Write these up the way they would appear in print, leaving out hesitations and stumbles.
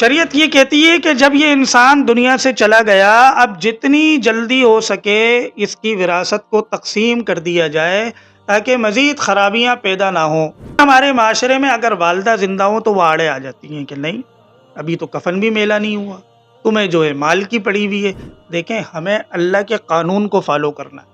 شریعت یہ کہتی ہے کہ جب یہ انسان دنیا سے چلا گیا، اب جتنی جلدی ہو سکے اس کی وراثت کو تقسیم کر دیا جائے تاکہ مزید خرابیاں پیدا نہ ہوں۔ ہمارے معاشرے میں اگر والدہ زندہ ہوں تو وہ آڑے آ جاتی ہیں کہ نہیں، ابھی تو کفن بھی میلا نہیں ہوا، تمہیں جو ہے مال کی پڑی ہوئی ہے۔ دیکھیں، ہمیں اللہ کے قانون کو فالو کرنا ہے،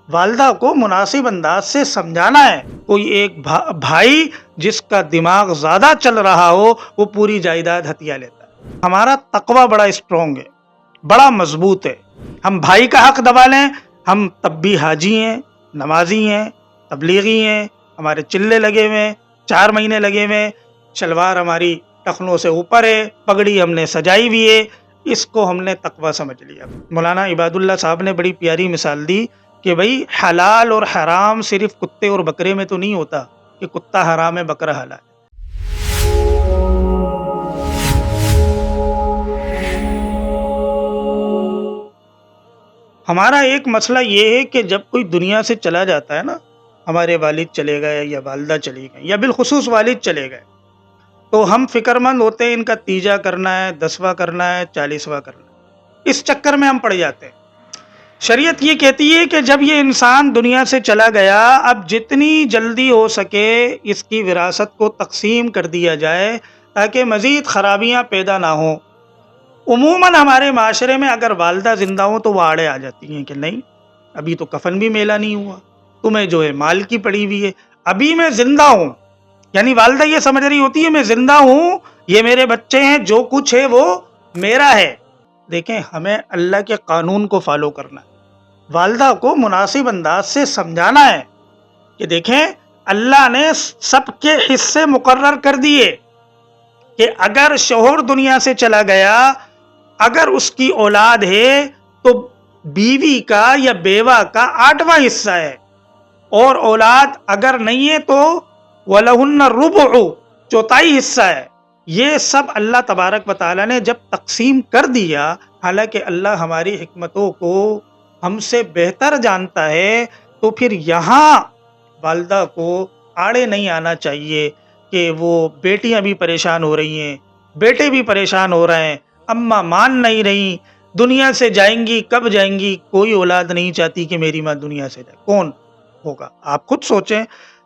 والدہ کو مناسب انداز سے سمجھانا ہے۔ کوئی ایک بھائی جس کا دماغ زیادہ چل رہا ہو وہ پوری جائیداد ہتھیا لیتا ہے۔ ہمارا تقوی بڑا اسٹرانگ ہے، بڑا مضبوط ہے۔ ہم بھائی کا حق دبا لیں، ہم تب بھی حاجی ہیں، نمازی ہیں، تبلیغی ہیں، ہمارے چلے لگے ہوئے ہیں، 4 مہینے لگے ہوئے ہیں، شلوار ہماری ٹخنوں سے اوپر ہے، پگڑی ہم نے سجائی ہوئی ہے، اس کو ہم نے تقوی سمجھ لیا۔ مولانا عباد اللہ صاحب نے بڑی پیاری مثال دی کہ بھئی حلال اور حرام صرف کتے اور بکرے میں تو نہیں ہوتا کہ کتا حرام ہے بکرا حلال ہے۔ ہمارا ایک مسئلہ یہ ہے کہ جب کوئی دنیا سے چلا جاتا ہے نا، ہمارے والد چلے گئے یا والدہ چلی گئی یا بالخصوص والد چلے گئے، تو ہم فکر مند ہوتے ہیں ان کا تیجا کرنا ہے، 10واں کرنا ہے، 40واں کرنا ہے، اس چکر میں ہم پڑ جاتے ہیں۔ شریعت یہ کہتی ہے کہ جب یہ انسان دنیا سے چلا گیا، اب جتنی جلدی ہو سکے اس کی وراثت کو تقسیم کر دیا جائے تاکہ مزید خرابیاں پیدا نہ ہوں۔ عموماً ہمارے معاشرے میں اگر والدہ زندہ ہوں تو وہ آڑے آ جاتی ہیں کہ نہیں، ابھی تو کفن بھی میلا نہیں ہوا، تمہیں جو ہے مال کی پڑی ہوئی ہے، ابھی میں زندہ ہوں، یعنی والدہ یہ سمجھ رہی ہوتی ہے میں زندہ ہوں، یہ میرے بچے ہیں، جو کچھ ہے وہ میرا ہے۔ دیکھیں، ہمیں اللہ کے قانون کو فالو کرنا ہے، والدہ کو مناسب انداز سے سمجھانا ہے کہ دیکھیں اللہ نے سب کے حصے مقرر کر دیے کہ اگر شوہر دنیا سے چلا گیا، اگر اس کی اولاد ہے تو بیوی کا یا بیوہ کا 8واں حصہ ہے، اور اولاد اگر نہیں ہے تو وَلَهُنَّ الرُّبُعُ 4تھائی حصہ ہے۔ یہ سب اللہ تبارک و تعالیٰ نے جب تقسیم کر دیا، حالانکہ اللہ ہماری حکمتوں کو ہم سے بہتر جانتا ہے، تو پھر یہاں والدہ کو آڑے نہیں آنا چاہیے کہ وہ بیٹیاں بھی پریشان ہو رہی ہیں، بیٹے بھی پریشان ہو رہے ہیں، اماں مان نہیں رہی، دنیا سے جائیں گی، کب جائیں گی؟ کوئی اولاد نہیں چاہتی کہ میری ماں دنیا سے جائے، کون ہوگا؟ آپ خود سوچیں،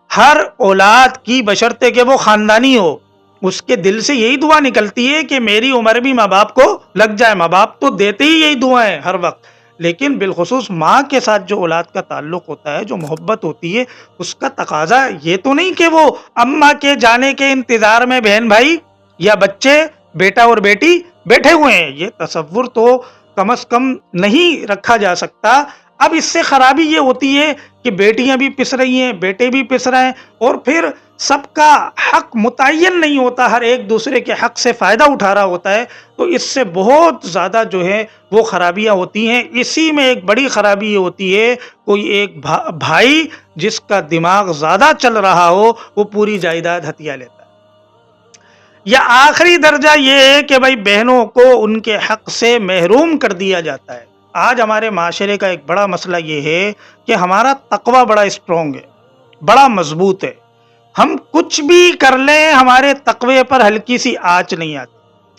ہر اولاد کی بشرطے کہ وہ خاندانی ہو، اس کے دل سے یہی دعا نکلتی ہے کہ میری عمر بھی ماں باپ کو لگ جائے۔ ماں باپ تو دیتے ہی یہی دعائیں ہر وقت، لیکن بالخصوص ماں کے ساتھ جو اولاد کا تعلق ہوتا ہے، جو محبت ہوتی ہے، اس کا تقاضا یہ تو نہیں کہ وہ اماں کے جانے کے انتظار میں بہن بھائی یا بچے، بیٹا اور بیٹی بیٹھے ہوئے ہیں۔ یہ تصور تو کم از کم نہیں رکھا جا سکتا۔ اب اس سے خرابی یہ ہوتی ہے کہ بیٹیاں بھی پس رہی ہیں، بیٹے بھی پس رہے ہیں، اور پھر سب کا حق متعین نہیں ہوتا، ہر ایک دوسرے کے حق سے فائدہ اٹھا رہا ہوتا ہے، تو اس سے بہت زیادہ جو ہے وہ خرابیاں ہوتی ہیں۔ اسی میں ایک بڑی خرابی یہ ہوتی ہے، کوئی ایک بھائی جس کا دماغ زیادہ چل رہا ہو وہ پوری جائیداد ہتھیا لیتا ہے۔ یا آخری درجہ یہ ہے کہ بھائی بہنوں کو ان کے حق سے محروم کر دیا جاتا ہے۔ آج ہمارے معاشرے کا ایک بڑا مسئلہ یہ ہے کہ ہمارا تقوی بڑا اسٹرانگ ہے، بڑا مضبوط ہے، ہم کچھ بھی کر لیں ہمارے تقوی پر ہلکی سی آنچ نہیں آتی۔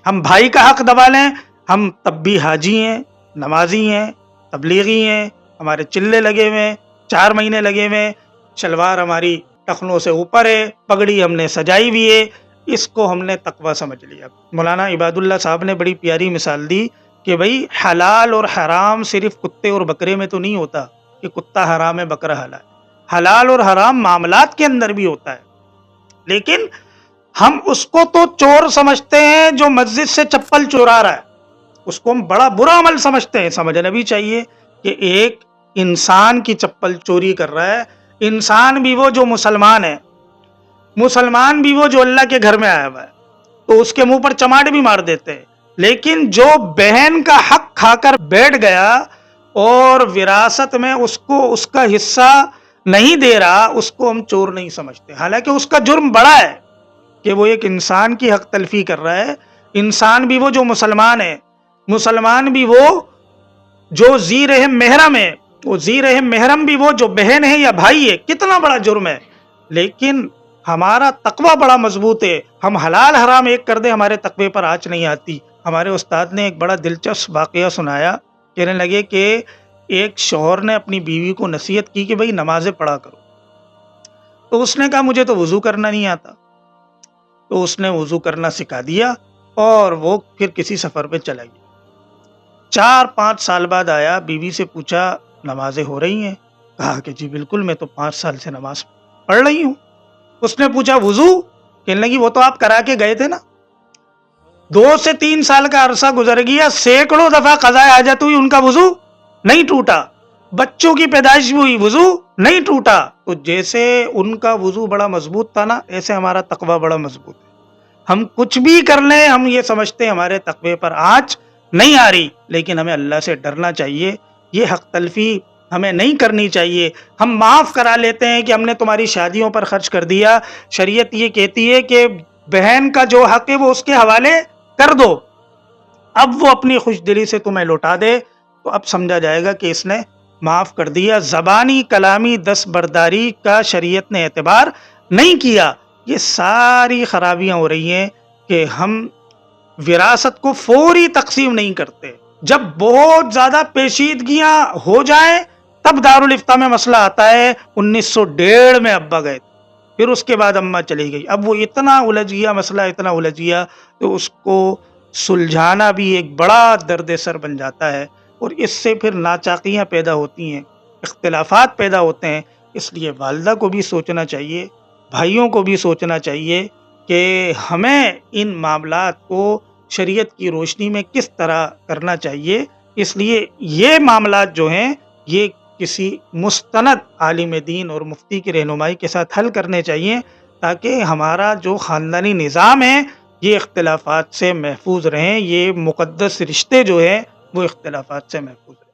ہم بھائی کا حق دبا لیں، ہم تب بھی حاجی ہیں، نمازی ہیں، تبلیغی ہیں، ہمارے چلے لگے ہوئے ہیں، 4 مہینے لگے ہوئے ہیں، شلوار ہماری ٹخنوں سے اوپر ہے، پگڑی ہم نے سجائی ہوئی ہے، اس کو ہم نے تقوی سمجھ لیا۔ مولانا عباد اللہ صاحب نے بڑی پیاری مثال دی کہ بھئی حلال اور حرام صرف کتے اور بکرے میں تو نہیں ہوتا کہ کتا حرام ہے بکرا حلال ہے۔ حلال اور حرام معاملات کے اندر بھی ہوتا ہے، لیکن ہم اس کو تو چور سمجھتے ہیں جو مسجد سے چپل چورا رہا ہے، اس کو ہم بڑا برا عمل سمجھتے ہیں۔ سمجھنا بھی چاہیے کہ ایک انسان کی چپل چوری کر رہا ہے، انسان بھی وہ جو مسلمان ہے، مسلمان بھی وہ جو اللہ کے گھر میں آیا ہوا ہے، تو اس کے منہ پر چماٹ بھی مار دیتے ہیں۔ لیکن جو بہن کا حق کھا کر بیٹھ گیا اور وراثت میں اس کو اس کا حصہ نہیں دے رہا، اس کو ہم چور نہیں سمجھتے، حالانکہ اس کا جرم بڑا ہے کہ وہ ایک انسان کی حق تلفی کر رہا ہے۔ انسان بھی وہ جو مسلمان ہے، مسلمان بھی وہ جو ذی رحم محرم ہے، وہ ذی رحم محرم بھی وہ جو بہن ہے یا بھائی ہے، کتنا بڑا جرم ہے، لیکن ہمارا تقوی بڑا مضبوط ہے، ہم حلال حرام ایک کر دیں ہمارے تقوی پر آنچ نہیں آتی۔ ہمارے استاد نے ایک بڑا دلچسپ واقعہ سنایا، کہنے لگے کہ ایک شوہر نے اپنی بیوی کو نصیحت کی کہ بھئی نمازیں پڑھا کرو، تو اس نے کہا مجھے تو وضو کرنا نہیں آتا، تو اس نے وضو کرنا سکھا دیا اور وہ پھر کسی سفر پہ چلا گیا۔ 4-5 سال بعد آیا، بیوی سے پوچھا نمازیں ہو رہی ہیں؟ کہا کہ جی بالکل، میں تو 5 سال سے نماز پڑھ رہی ہوں۔ اس نے پوچھا وضو؟ کہنے لگی وہ تو آپ کرا کے گئے تھے نا۔ 2 سے 3 سال کا عرصہ گزر گیا، سینکڑوں دفعہ قضائے حاجت ہوئی، ان کا وضو نہیں ٹوٹا۔ بچوں کی پیدائش بھی ہوئی، وضو نہیں ٹوٹا۔ تو جیسے ان کا وضو بڑا مضبوط تھا نا، ایسے ہمارا تقوی بڑا مضبوط ہے۔ ہم کچھ بھی کر لیں، ہم یہ سمجھتے ہیں ہمارے تقوی پر آنچ نہیں آ رہی، لیکن ہمیں اللہ سے ڈرنا چاہیے، یہ حق تلفی ہمیں نہیں کرنی چاہیے۔ ہم معاف کرا لیتے ہیں کہ ہم نے تمہاری شادیوں پر خرچ کر دیا، شریعت یہ کہتی ہے کہ بہن کا جو حق ہے وہ اس کے حوالے کر دو، اب وہ اپنی خوش دلی سے تمہیں لوٹا دے تو اب سمجھا جائے گا کہ اس نے معاف کر دیا۔ زبانی کلامی دستبرداری کا شریعت نے اعتبار نہیں کیا۔ یہ ساری خرابیاں ہو رہی ہیں کہ ہم وراثت کو فوری تقسیم نہیں کرتے، جب بہت زیادہ پیچیدگیاں ہو جائیں تب دارالافتاء میں مسئلہ آتا ہے۔ 1901 میں ابا گئے تھے، پھر اس کے بعد اماں چلی گئی، اب وہ اتنا الجھ گیا مسئلہ، اتنا الجھ گیا تو اس کو سلجھانا بھی ایک بڑا درد سر بن جاتا ہے، اور اس سے پھر ناچاقیاں پیدا ہوتی ہیں، اختلافات پیدا ہوتے ہیں۔ اس لیے والدہ کو بھی سوچنا چاہیے، بھائیوں کو بھی سوچنا چاہیے کہ ہمیں ان معاملات کو شریعت کی روشنی میں کس طرح کرنا چاہیے۔ اس لیے یہ معاملات جو ہیں یہ کسی مستند عالم دین اور مفتی کی رہنمائی کے ساتھ حل کرنے چاہیے، تاکہ ہمارا جو خاندانی نظام ہے یہ اختلافات سے محفوظ رہیں، یہ مقدس رشتے جو ہیں وہ اختلافات سے محفوظ رہیں۔